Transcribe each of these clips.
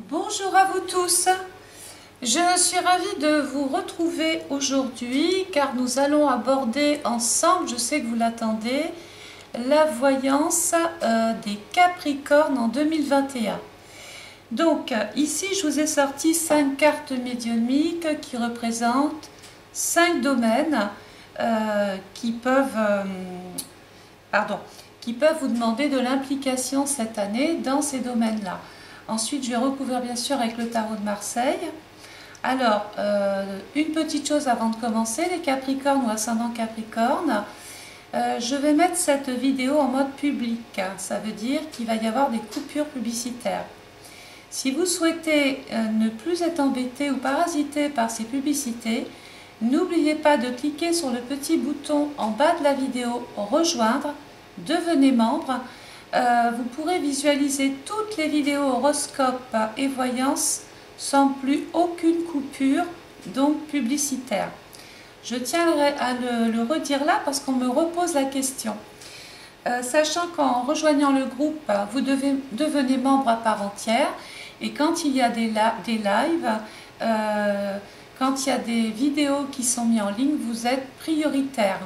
Bonjour à vous tous, je suis ravie de vous retrouver aujourd'hui car nous allons aborder ensemble, je sais que vous l'attendez, la voyance des Capricornes en 2021. Donc ici je vous ai sorti 5 cartes médiumniques qui représentent 5 domaines qui peuvent vous demander de l'implication cette année dans ces domaines-là. Ensuite, je vais recouvrir bien sûr avec le tarot de Marseille. Alors, une petite chose avant de commencer, les Capricornes ou ascendant Capricorne, je vais mettre cette vidéo en mode public. Ça veut dire qu'il va y avoir des coupures publicitaires. Si vous souhaitez ne plus être embêté ou parasité par ces publicités, n'oubliez pas de cliquer sur le petit bouton en bas de la vidéo « Rejoindre », devenez membre. Vous pourrez visualiser toutes les vidéos horoscopes et voyances sans plus aucune coupure, donc publicitaire. Je tiens à le redire là parce qu'on me repose la question. Sachant qu'en rejoignant le groupe, vous devenez membre à part entière et quand il y a des lives, quand il y a des vidéos qui sont mises en ligne, vous êtes prioritaire.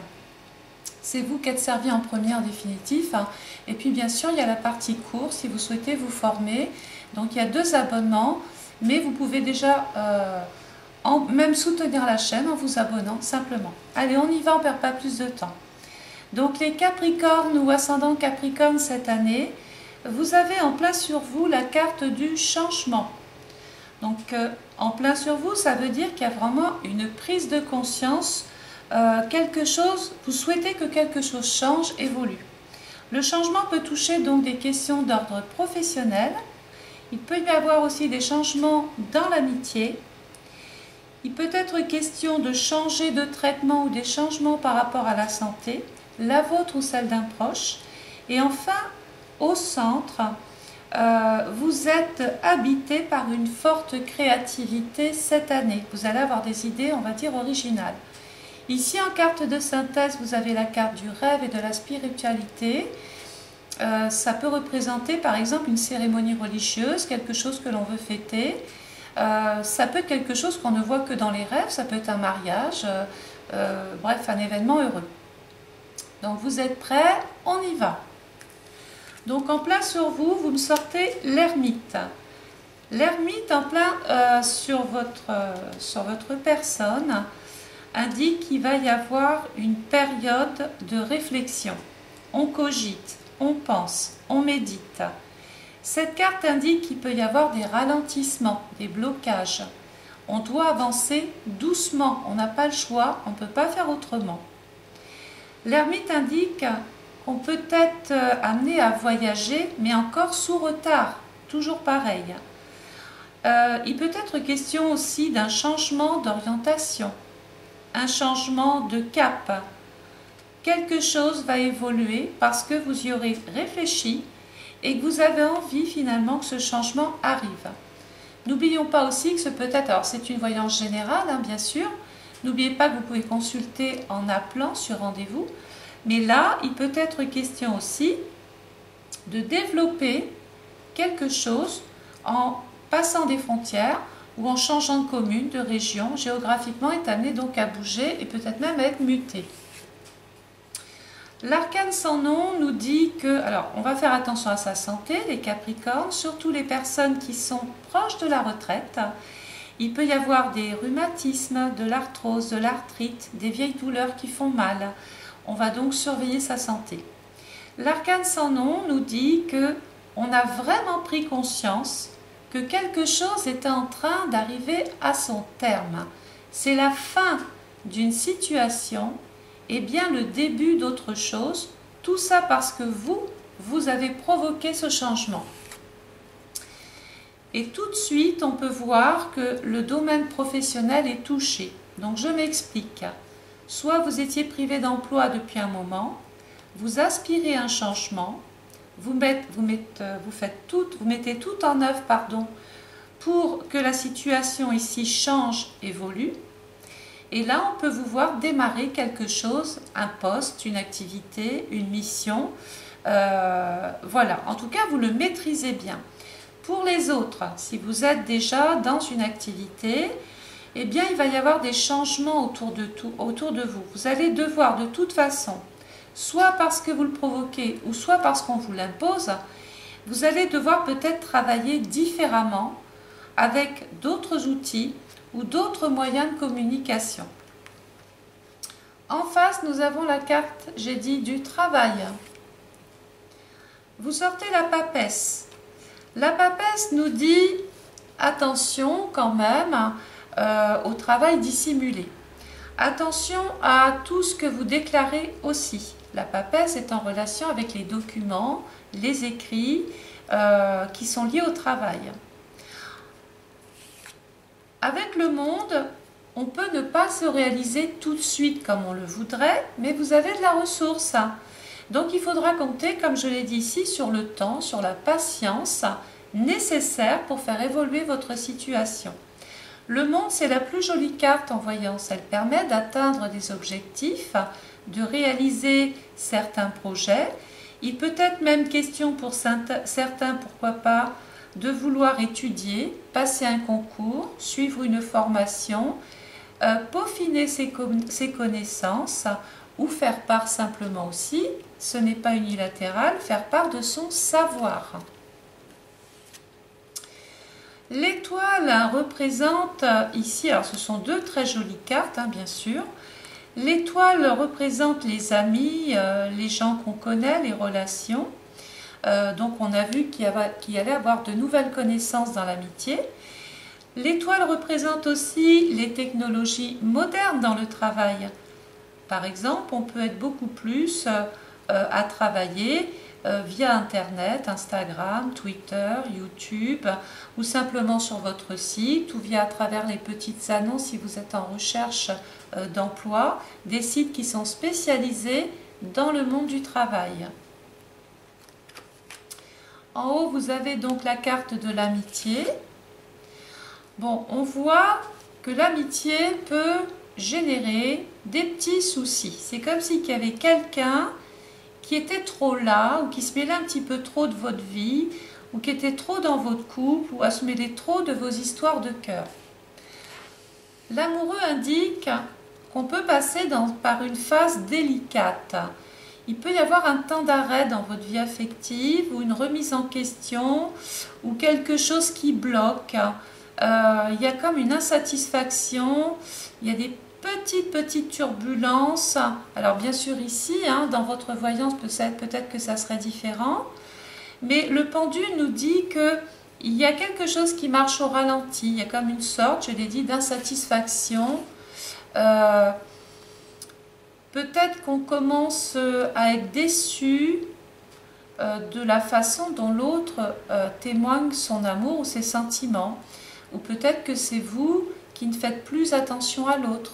C'est vous qui êtes servi en premier en définitif. Et puis bien sûr, il y a la partie cours si vous souhaitez vous former. Donc il y a 2 abonnements, mais vous pouvez déjà même soutenir la chaîne en vous abonnant simplement. Allez, on y va, on ne perd pas plus de temps. Donc les Capricornes ou ascendants Capricorne cette année, vous avez en plein sur vous la carte du changement. Donc en plein sur vous, ça veut dire qu'il y a vraiment une prise de conscience. Vous souhaitez que quelque chose change, évolue. Le changement peut toucher donc des questions d'ordre professionnel. Il peut y avoir aussi des changements dans l'amitié. Il peut être question de changer de traitement ou des changements par rapport à la santé, la vôtre ou celle d'un proche. Et enfin, au centre, vous êtes habité par une forte créativité cette année. Vous allez avoir des idées, on va dire, originales. Ici, en carte de synthèse, vous avez la carte du rêve et de la spiritualité. Ça peut représenter, par exemple, une cérémonie religieuse, quelque chose que l'on veut fêter. Ça peut être quelque chose qu'on ne voit que dans les rêves, ça peut être un mariage, bref, un événement heureux. Donc, vous êtes prêts? On y va. Donc, en plein sur vous, vous me sortez l'ermite. L'ermite, en plein sur votre personne, indique qu'il va y avoir une période de réflexion. On cogite, on pense, on médite. Cette carte indique qu'il peut y avoir des ralentissements, des blocages. On doit avancer doucement, on n'a pas le choix, on ne peut pas faire autrement. L'ermite indique qu'on peut être amené à voyager, mais encore sous retard, toujours pareil. Il peut être question aussi d'un changement d'orientation. Un changement de cap. Quelque chose va évoluer parce que vous y aurez réfléchi et que vous avez envie finalement que ce changement arrive. N'oublions pas aussi que ce peut être, alors c'est une voyance générale bien sûr, n'oubliez pas que vous pouvez consulter en appelant sur rendez-vous, mais là il peut être question aussi de développer quelque chose en passant des frontières, ou en changeant de commune, de région, géographiquement est amené donc à bouger et peut-être même à être muté. L'arcane sans nom nous dit que, alors on va faire attention à sa santé, les Capricornes, surtout les personnes qui sont proches de la retraite. Il peut y avoir des rhumatismes, de l'arthrose, de l'arthrite, des vieilles douleurs qui font mal. On va donc surveiller sa santé. L'arcane sans nom nous dit que on a vraiment pris conscience que quelque chose était en train d'arriver à son terme. C'est la fin d'une situation et bien le début d'autre chose. Tout ça parce que vous avez provoqué ce changement. Et tout de suite, on peut voir que le domaine professionnel est touché. Donc je m'explique. Soit vous étiez privé d'emploi depuis un moment, vous aspirez à un changement, vous mettez tout en œuvre pour que la situation ici change, évolue. Et là, on peut vous voir démarrer quelque chose, un poste, une activité, une mission. Voilà, en tout cas, vous le maîtrisez bien. Pour les autres, si vous êtes déjà dans une activité, eh bien, il va y avoir des changements autour de vous. Vous allez devoir de toute façon, soit parce que vous le provoquez ou soit parce qu'on vous l'impose, vous allez devoir peut-être travailler différemment avec d'autres outils ou d'autres moyens de communication. En face, nous avons la carte, j'ai dit, du travail. Vous sortez la papesse. La papesse nous dit attention quand même au travail dissimulé. Attention à tout ce que vous déclarez aussi. La papesse est en relation avec les documents, les écrits qui sont liés au travail. Avec le monde, on peut ne pas se réaliser tout de suite comme on le voudrait, mais vous avez de la ressource. Donc il faudra compter, comme je l'ai dit ici, sur le temps, sur la patience nécessaire pour faire évoluer votre situation. Le monde, c'est la plus jolie carte en voyance. Elle permet d'atteindre des objectifs, de réaliser certains projets. Il peut être même question pour certains, pourquoi pas, de vouloir étudier, passer un concours, suivre une formation, peaufiner ses connaissances ou faire part simplement aussi, ce n'est pas unilatéral, faire part de son savoir. L'étoile représente ici, alors ce sont deux très jolies cartes, bien sûr. L'étoile représente les amis, les gens qu'on connaît, les relations. Donc on a vu qu'il allait avoir de nouvelles connaissances dans l'amitié. L'étoile représente aussi les technologies modernes dans le travail. Par exemple, on peut être beaucoup plus à travailler via Internet, Instagram, Twitter, YouTube, ou simplement sur votre site, ou via à travers les petites annonces si vous êtes en recherche d'emploi, des sites qui sont spécialisés dans le monde du travail. En haut, vous avez donc la carte de l'amitié. Bon, on voit que l'amitié peut générer des petits soucis. C'est comme s'il y avait quelqu'un qui était trop là, ou qui se mêlait un petit peu trop de votre vie, ou qui était trop dans votre couple, ou à se mêler trop de vos histoires de cœur. L'amoureux indique qu'on peut passer par une phase délicate. Il peut y avoir un temps d'arrêt dans votre vie affective, ou une remise en question, ou quelque chose qui bloque. Il y a comme une insatisfaction, il y a des petites turbulences. Alors bien sûr ici, dans votre voyance, peut-être que ça serait différent. Mais le pendule nous dit qu'il y a quelque chose qui marche au ralenti. Il y a comme une sorte, je l'ai dit, d'insatisfaction. Peut-être qu'on commence à être déçu de la façon dont l'autre témoigne son amour ou ses sentiments. Ou peut-être que c'est vous qui ne faites plus attention à l'autre.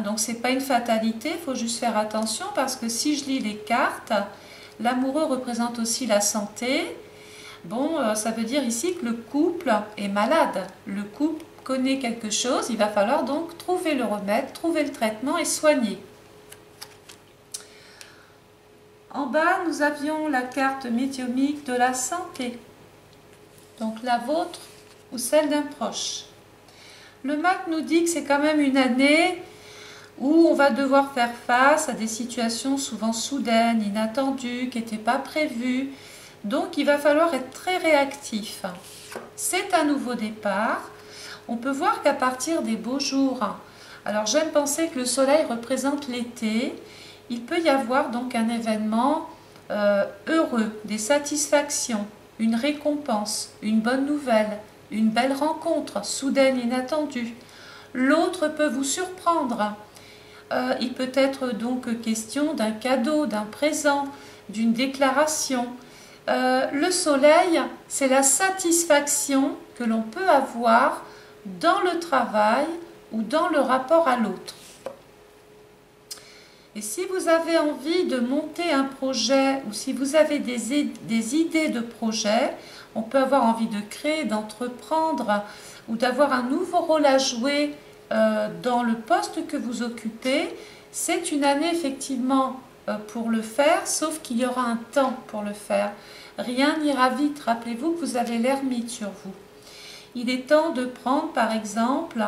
Donc ce n'est pas une fatalité, il faut juste faire attention parce que si je lis les cartes, l'amoureux représente aussi la santé. Bon, ça veut dire ici que le couple est malade. Le couple connaît quelque chose, il va falloir donc trouver le remède, trouver le traitement et soigner. En bas, nous avions la carte médiumique de la santé. Donc la vôtre ou celle d'un proche. Le mag nous dit que c'est quand même une année où on va devoir faire face à des situations souvent soudaines, inattendues, qui n'étaient pas prévues. Donc il va falloir être très réactif. C'est un nouveau départ. On peut voir qu'à partir des beaux jours, alors j'aime penser que le soleil représente l'été, il peut y avoir donc un événement heureux, des satisfactions, une récompense, une bonne nouvelle, une belle rencontre, soudaine, inattendue. L'autre peut vous surprendre. Il peut être donc question d'un cadeau, d'un présent, d'une déclaration. Le soleil, c'est la satisfaction que l'on peut avoir dans le travail ou dans le rapport à l'autre. Et si vous avez envie de monter un projet ou si vous avez des idées de projet, on peut avoir envie de créer, d'entreprendre ou d'avoir un nouveau rôle à jouer dans le poste que vous occupez. C'est une année effectivement pour le faire, sauf qu'il y aura un temps pour le faire. Rien n'ira vite, rappelez-vous que vous avez l'ermite sur vous. Il est temps de prendre par exemple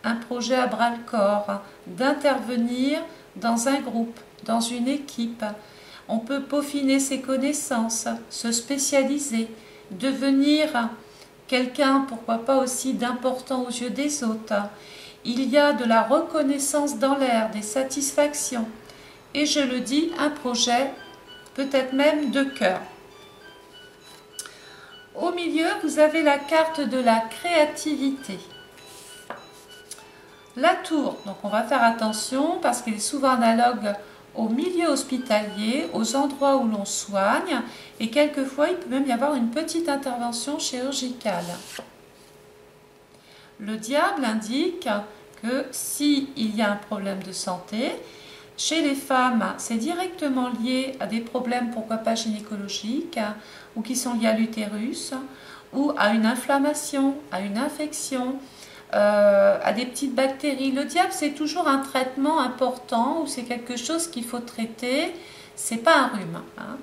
un projet à bras-le-corps, d'intervenir dans un groupe, dans une équipe. On peut peaufiner ses connaissances, se spécialiser, devenir quelqu'un, pourquoi pas aussi d'important aux yeux des autres. Il y a de la reconnaissance dans l'air, des satisfactions. Et je le dis, un projet, peut-être même de cœur. Au milieu, vous avez la carte de la créativité. La tour, donc on va faire attention parce qu'elle est souvent analogue au milieu hospitalier, aux endroits où l'on soigne, et quelquefois il peut même y avoir une petite intervention chirurgicale. Le diable indique que s'il y a un problème de santé, chez les femmes, c'est directement lié à des problèmes, pourquoi pas gynécologiques, ou qui sont liés à l'utérus, ou à une inflammation, à une infection, à des petites bactéries. Le diable, c'est toujours un traitement important, ou c'est quelque chose qu'il faut traiter, c'est pas un rhume. Hein.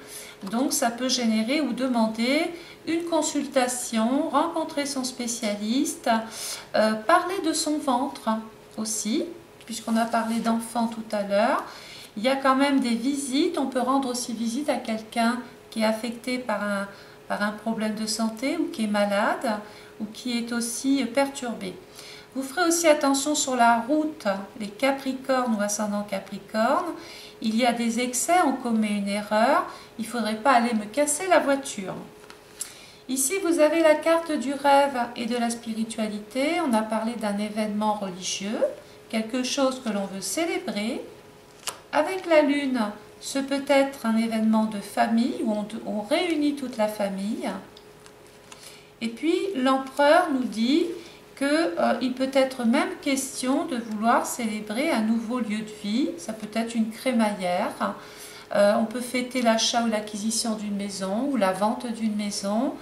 Donc ça peut générer ou demander une consultation, rencontrer son spécialiste, parler de son ventre aussi, puisqu'on a parlé d'enfants tout à l'heure. Il y a quand même des visites, on peut rendre aussi visite à quelqu'un qui est affecté par un problème de santé ou qui est malade ou qui est aussi perturbé. Vous ferez aussi attention sur la route, les Capricornes ou ascendant Capricorne. Il y a des excès, on commet une erreur, il ne faudrait pas aller me casser la voiture. Ici, vous avez la carte du rêve et de la spiritualité. On a parlé d'un événement religieux, quelque chose que l'on veut célébrer. Avec la lune, ce peut être un événement de famille où on réunit toute la famille. Et puis, l'empereur nous dit qu'il peut être même question de vouloir célébrer un nouveau lieu de vie. Ça peut être une crémaillère. On peut fêter l'achat ou l'acquisition d'une maison ou la vente d'une maison.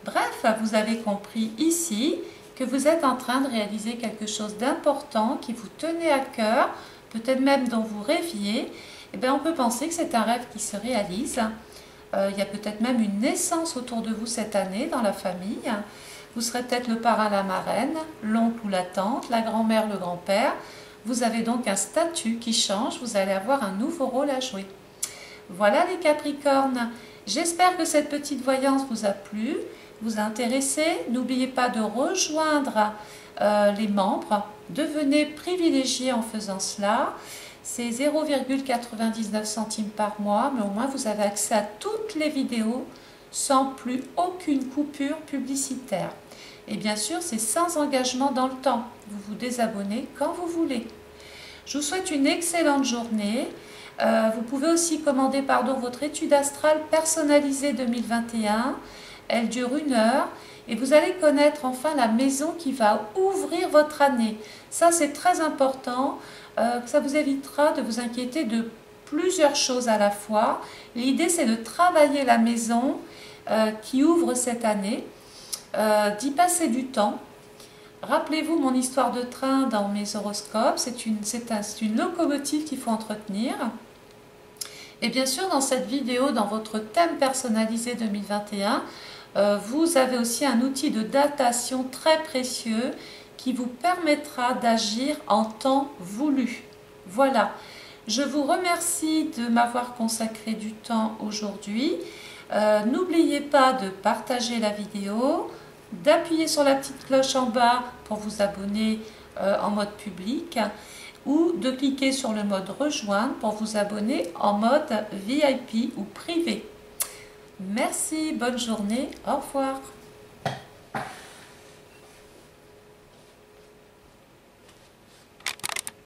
Bref, vous avez compris ici que vous êtes en train de réaliser quelque chose d'important qui vous tenait à cœur, peut-être même dont vous rêviez. Eh bien, on peut penser que c'est un rêve qui se réalise. Il y a peut-être même une naissance autour de vous cette année dans la famille. Vous serez peut-être le parrain, la marraine, l'oncle ou la tante, la grand-mère, le grand-père. Vous avez donc un statut qui change, vous allez avoir un nouveau rôle à jouer. Voilà les Capricornes. J'espère que cette petite voyance vous a plu, vous a intéressé. N'oubliez pas de rejoindre les membres. Devenez privilégié en faisant cela. C'est 0,99 centimes par mois, mais au moins vous avez accès à toutes les vidéos sans plus aucune coupure publicitaire. Et bien sûr, c'est sans engagement dans le temps. Vous vous désabonnez quand vous voulez. Je vous souhaite une excellente journée. Vous pouvez aussi commander votre étude astrale personnalisée 2021. Elle dure 1 heure et vous allez connaître enfin la maison qui va ouvrir votre année. Ça, c'est très important. Ça vous évitera de vous inquiéter de plusieurs choses à la fois. L'idée, c'est de travailler la maison qui ouvre cette année, d'y passer du temps. Rappelez-vous mon histoire de train dans mes horoscopes, c'est une locomotive qu'il faut entretenir. Et bien sûr, dans cette vidéo, dans votre thème personnalisé 2021, vous avez aussi un outil de datation très précieux qui vous permettra d'agir en temps voulu. Voilà, je vous remercie de m'avoir consacré du temps aujourd'hui. N'oubliez pas de partager la vidéo, d'appuyer sur la petite cloche en bas pour vous abonner en mode public ou de cliquer sur le mode rejoindre pour vous abonner en mode VIP ou privé. Merci, bonne journée, au revoir.